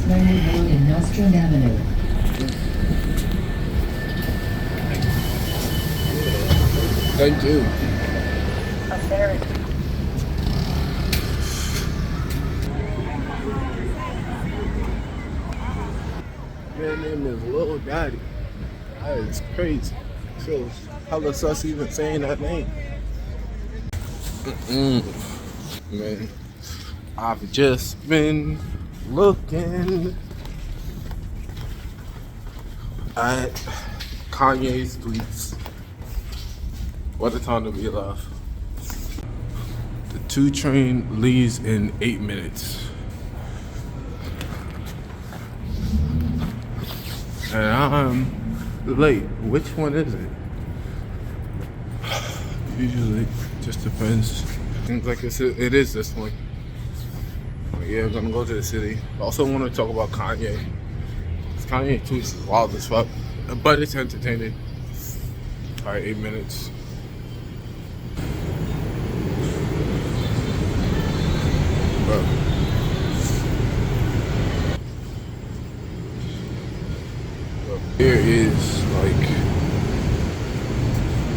Leonard Road and Nostrand Avenue. Thank you. Man, name is Lil Daddy. That is crazy. Feels hella sus even saying that name. Man, I've just been looking at Kanye's tweets. What a time to be alive. The 2 train leaves in 8 minutes. And I'm late. Which one is it? Usually, just depends. Seems like it is this one. But yeah, I'm gonna go to the city. I also want to talk about Kanye. Kanye Tweets is wild as fuck, but it's entertaining. All right, 8 minutes. Bro. Here is like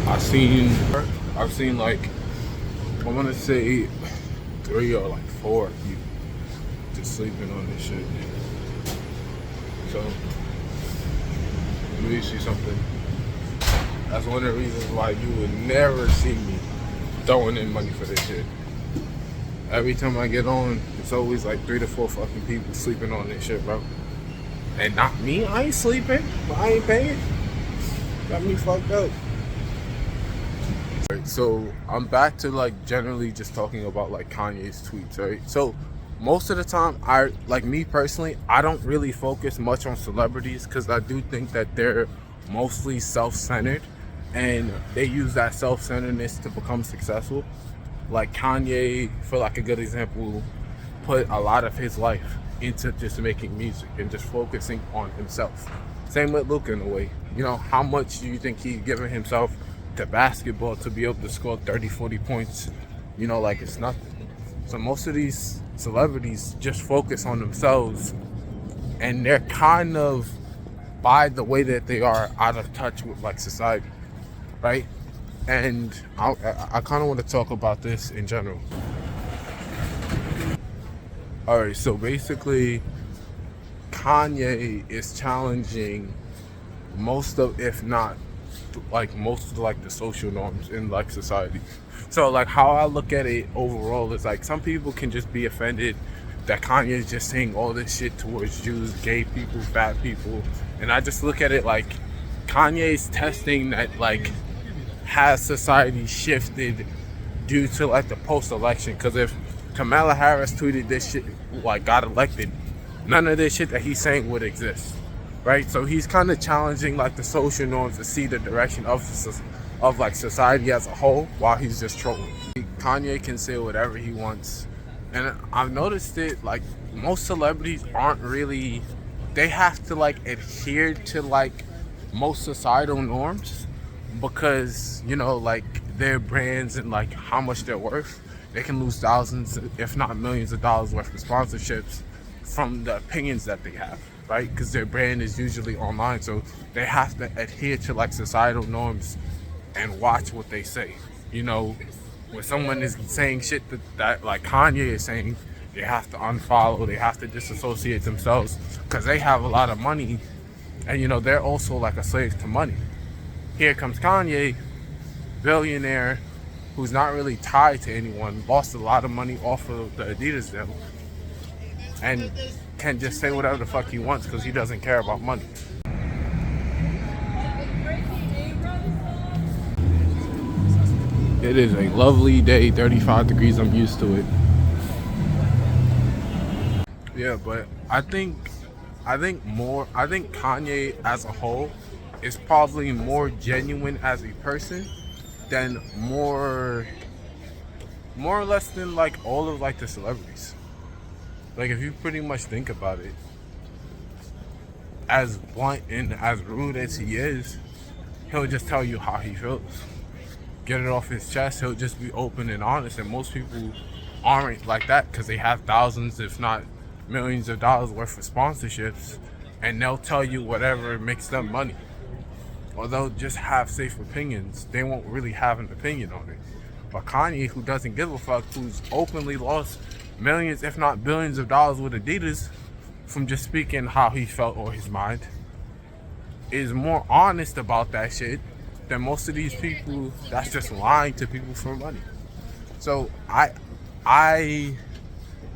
I've seen like I want to say 3 or like 4 people just sleeping on this shit. So let me see something. That's one of the reasons why you would never see me throwing in money for this shit. Every time I get on, it's always like 3 to 4 fucking people sleeping on this shit, bro. And not me, I ain't sleeping, but I ain't paying. Got me fucked up. Right, so I'm back to like generally just talking about like Kanye's tweets, right? So most of the time, me personally, I don't really focus much on celebrities because I do think that they're mostly self-centered and they use that self-centeredness to become successful. Like Kanye, for like a good example, put a lot of his life into just making music and just focusing on himself. Same with Luke in a way. You know, how much do you think he's given himself to basketball to be able to score 30, 40 points? You know, like it's nothing. So most of these celebrities just focus on themselves and they're kind of, by the way that they are, out of touch with like society, right? And I kind of want to talk about this in general. Alright, so basically Kanye is challenging most of, if not like most of like the social norms in like society. So like how I look at it overall is like some people can just be offended that Kanye is just saying all this shit towards Jews, gay people, fat people, and I just look at it like Kanye's testing that like has society shifted due to like the post-election. Because if Kamala Harris tweeted this shit, like got elected, none of this shit that he's saying would exist, right? So he's kind of challenging like the social norms to see the direction of like society as a whole while he's just trolling. Kanye can say whatever he wants, and I've noticed it like most celebrities aren't really, they have to like adhere to like most societal norms because, you know, like their brands and like how much they're worth. They can lose thousands, if not millions of dollars worth of sponsorships from the opinions that they have, right? Because their brand is usually online, so they have to adhere to like societal norms and watch what they say. You know, when someone is saying shit that like Kanye is saying, they have to unfollow, they have to disassociate themselves because they have a lot of money, and you know, they're also like a slave to money. Here comes Kanye, billionaire, who's not really tied to anyone, lost a lot of money off of the Adidas deal, and can just say whatever the fuck he wants because he doesn't care about money. It is a lovely day, 35 degrees, I'm used to it. Yeah, but I think Kanye as a whole is probably more genuine as a person than more or less than like all of like the celebrities. Like if you pretty much think about it, as blunt and as rude as he is, he'll just tell you how he feels. Get it off his chest. He'll just be open and honest, and most people aren't like that because they have thousands, if not millions of dollars worth of sponsorships, and they'll tell you whatever makes them money. Or they'll just have safe opinions. They won't really have an opinion on it. But Kanye, who doesn't give a fuck, who's openly lost millions, if not billions of dollars with Adidas from just speaking how he felt or his mind, is more honest about that shit than most of these people that's just lying to people for money. So I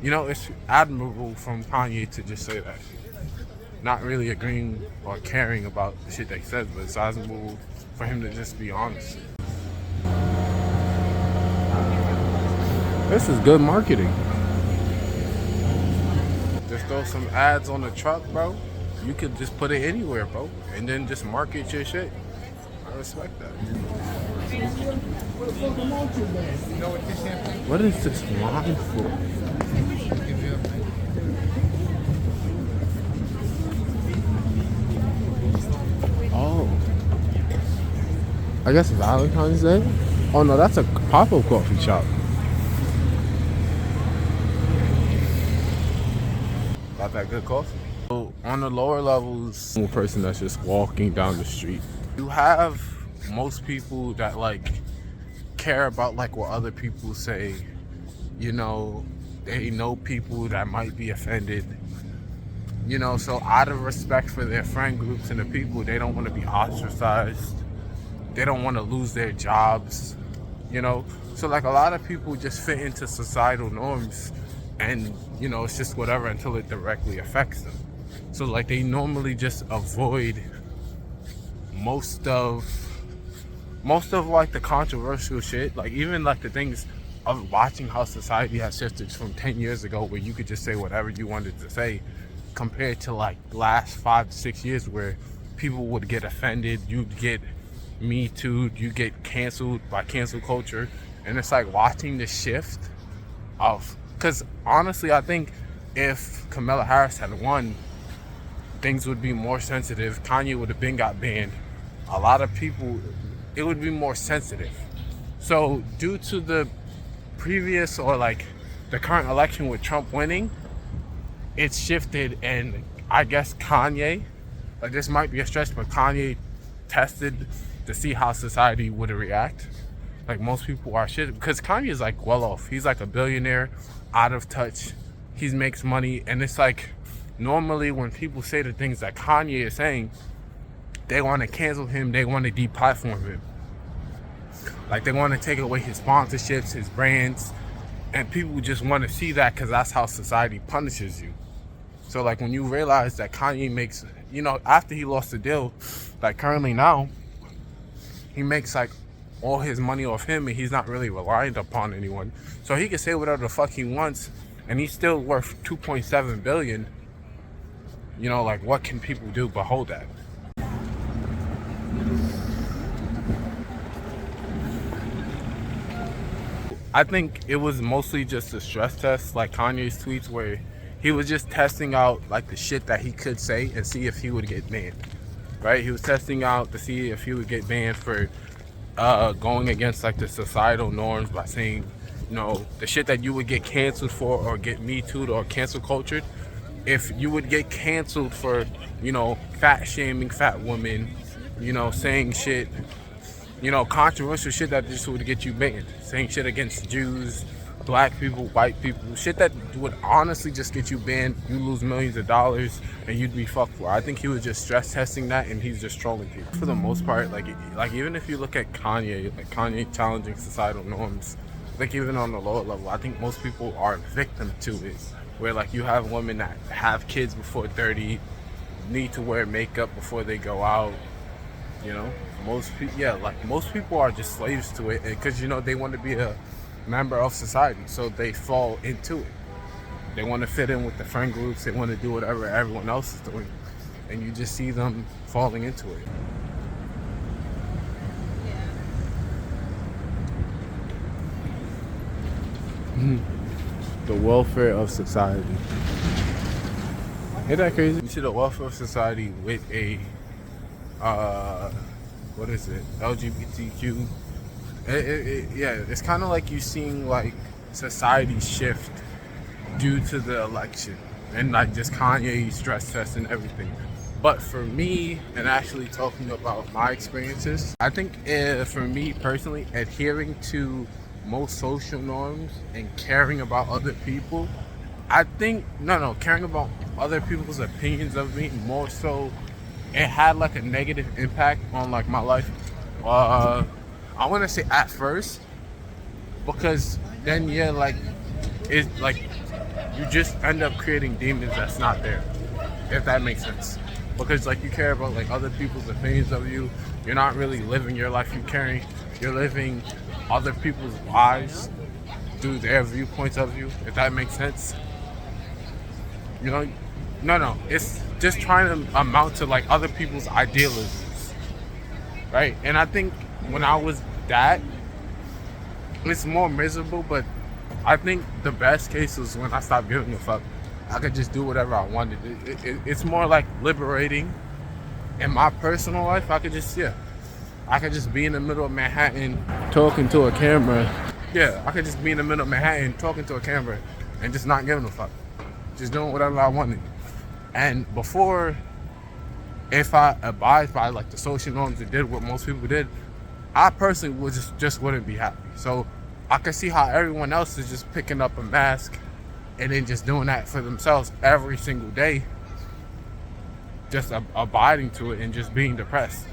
it's admirable from Kanye to just say that shit. Not really agreeing or caring about the shit that he says, but it's admirable for him to just be honest. This is good marketing. Just throw some ads on the truck, bro. You could just put it anywhere, bro, and then just market your shit. I respect that. What is this line for? Oh, I guess Valentine's Day? Oh no, that's a pop-up coffee shop. Got that good coffee. So on the lower levels, a person that's just walking down the street. You have most people that like care about like what other people say. You know, they know people that might be offended. You know, so out of respect for their friend groups and the people, they don't want to be ostracized. They don't want to lose their jobs, you know? So like a lot of people just fit into societal norms and, you know, it's just whatever until it directly affects them. So like they normally just avoid most of like the controversial shit. Like even like the things of watching how society has shifted from 10 years ago where you could just say whatever you wanted to say, compared to like last 5 to 6 years where people would get offended, you'd get Me Too, you get canceled by cancel culture. And it's like watching the shift of, because honestly I think if Kamala Harris had won, things would be more sensitive. Kanye would have been got banned. A lot of people, it would be more sensitive. So due to the previous or like the current election with Trump winning, it's shifted, and I guess Kanye, like this might be a stretch, but Kanye tested to see how society would react. Like most people are shit, because Kanye is like well off. He's like a billionaire, out of touch. He makes money, and it's like normally when people say the things that Kanye is saying, they want to cancel him, they want to deplatform him. Like they want to take away his sponsorships, his brands, and people just want to see that because that's how society punishes you. So like when you realize that Kanye makes, you know, after he lost the deal, like currently now, he makes like all his money off him and he's not really reliant upon anyone. So he can say whatever the fuck he wants and he's still worth 2.7 billion. You know, like what can people do but hold that? I think it was mostly just a stress test, like Kanye's tweets, where he was just testing out like the shit that he could say and see if he would get banned, right? He was testing out to see if he would get banned for going against like the societal norms by saying, you know, the shit that you would get canceled for or get Me Too'd or cancel cultured. If you would get canceled for, you know, fat shaming fat women, you know, saying shit, you know, controversial shit that just would get you banned. Saying shit against Jews, black people, white people, shit that would honestly just get you banned. You lose millions of dollars and you'd be fucked for. I think he was just stress testing that and he's just trolling people. For the most part, like even if you look at Kanye, like Kanye challenging societal norms, like even on the lower level, I think most people are victim to it. Where like you have women that have kids before 30, need to wear makeup before they go out, you know? Most people are just slaves to it because, you know, they want to be a member of society, so they fall into it. They want to fit in with the friend groups, they want to do whatever everyone else is doing, and you just see them falling into it. The welfare of society. Ain't that crazy? You see the welfare of society with a what is it? LGBTQ. Yeah, it's kind of like you seeing like society shift due to the election. and like just Kanye stress test and everything. But for me, and actually talking about my experiences, I think for me personally, adhering to most social norms and caring about other people, I think caring about other people's opinions of me more so, it had like a negative impact on like my life. I want to say at first, because then like it's like you just end up creating demons that's not there, if that makes sense. Because like you care about like other people's opinions of you, you're not really living your life you're living other people's lives through their viewpoints of you, if that makes sense. It's just trying to amount to like other people's idealisms, right? And I think when I was that, it's more miserable, but I think the best case was when I stopped giving a fuck. I could just do whatever I wanted. It's more like liberating. In my personal life, I could just be in the middle of Manhattan talking to a camera. Yeah, I could just be in the middle of Manhattan talking to a camera and just not giving a fuck. Just doing whatever I wanted. And before, if I abide by like the social norms and did what most people did, I personally would just wouldn't be happy. So I can see how everyone else is just picking up a mask and then just doing that for themselves every single day, just abiding to it and just being depressed.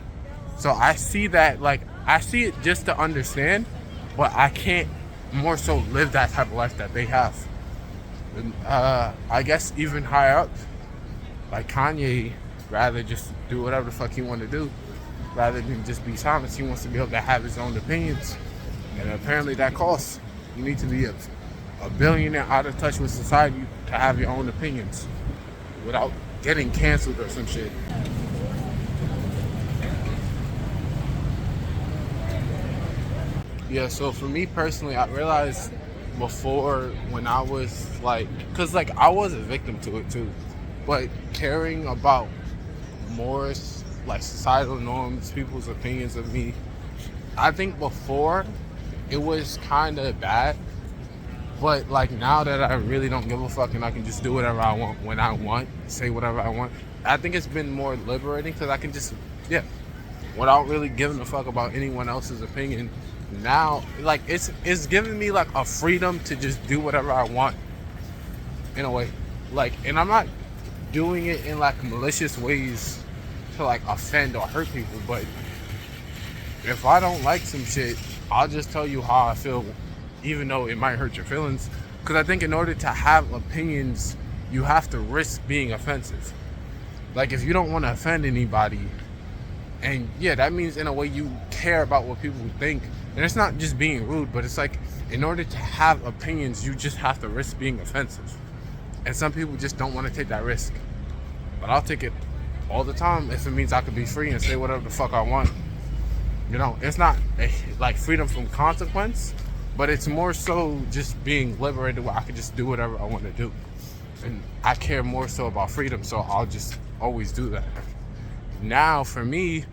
So I see that, like, I see it just to understand, but I can't more so live that type of life that they have. And, I guess even higher up, like Kanye, rather just do whatever the fuck he want to do, rather than just be silent. He wants to be able to have his own opinions, and apparently that costs. You need to be a billionaire out of touch with society to have your own opinions without getting canceled or some shit. Yeah, so for me personally, I realized before when I was like, cause like I was a victim to it too, but caring about more like societal norms, people's opinions of me, I think before it was kind of bad. But like now that I really don't give a fuck and I can just do whatever I want when I want, say whatever I want, I think it's been more liberating because I can just, without really giving a fuck about anyone else's opinion. Now, like it's giving me like a freedom to just do whatever I want in a way. Like, and I'm not doing it in like malicious ways to like offend or hurt people, but if I don't like some shit, I'll just tell you how I feel, even though it might hurt your feelings. Because I think in order to have opinions, you have to risk being offensive. Like if you don't want to offend anybody, and that means in a way you care about what people think. And it's not just being rude, but it's like in order to have opinions, you just have to risk being offensive. And some people just don't want to take that risk. But I'll take it all the time if it means I could be free and say whatever the fuck I want. It's not like freedom from consequence, but it's more so just being liberated where I can just do whatever I want to do. And I care more so about freedom, so I'll just always do that. Now, for me,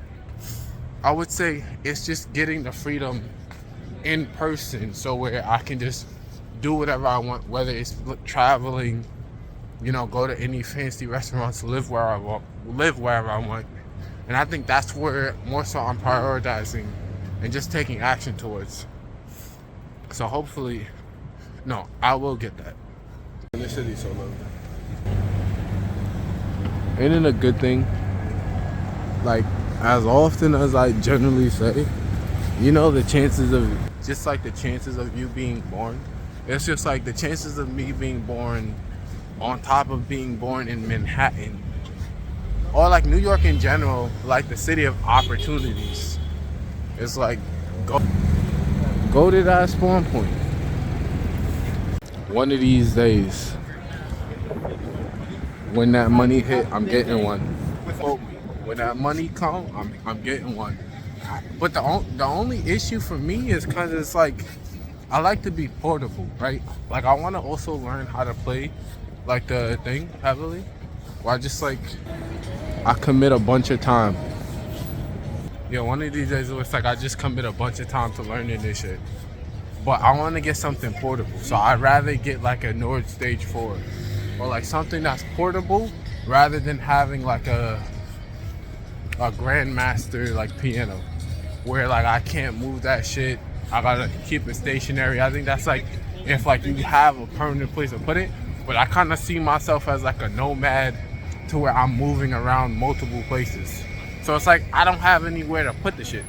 I would say it's just getting the freedom in person, so where I can just do whatever I want, whether it's traveling, go to any fancy restaurants, live wherever I want. And I think that's where more so I'm prioritizing and just taking action towards. So hopefully, I will get that. In the city so low. Ain't it a good thing? Like, as often as I generally say, the chances of you being born, it's just like the chances of me being born on top of being born in Manhattan, or like New York in general, like the city of opportunities. It's like, go to that spawn point. One of these days, when that money hit, I'm getting one. When that money come, I'm getting one. But the only issue for me is because it's like, I like to be portable, right? Like I want to also learn how to play like the thing heavily. Where I just like, I commit a bunch of time. One of these days it looks like I just commit a bunch of time to learning this shit. But I want to get something portable. So I'd rather get like a Nord Stage 4 or like something that's portable, rather than having like a grandmaster like piano where like I can't move that shit. I gotta keep it stationary. I think that's like if like you have a permanent place to put it, but I kind of see myself as like a nomad to where I'm moving around multiple places. So it's like I don't have anywhere to put the shit.